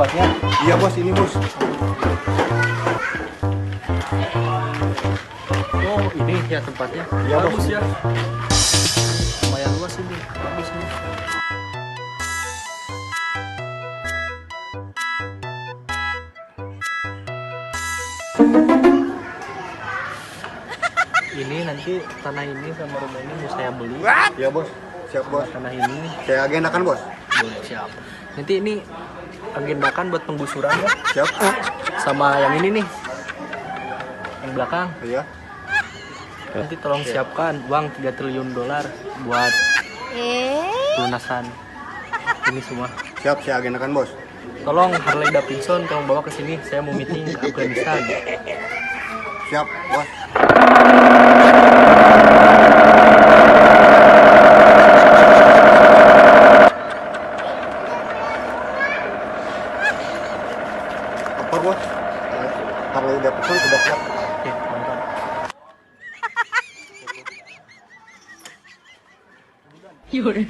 tempatnya? Iya bos, ini bos. Oh ini ya tempatnya. Iya, Bagus bos. ya. Lumayan luas ini. Bagus nih. Ini nanti tanah ini sama rumah ini mau saya beli. Iya bos, siap bos. Tanah ini Saya agendakan bos. boleh siap. Nanti ini agendakan buat penggusuran ya. Siap. Sama yang ini nih. Yang belakang. Iya. Nanti tolong siapkan uang 3 triliun dolar buat pelunasan ini semua. Siap, saya agendakan bos. Tolong Harley Davidson tolong bawa ke sini. Saya mau meeting ke Afghanistan. Siap bos. Apa bos? Harley Davidson sudah siap. Oke, mantap.有人。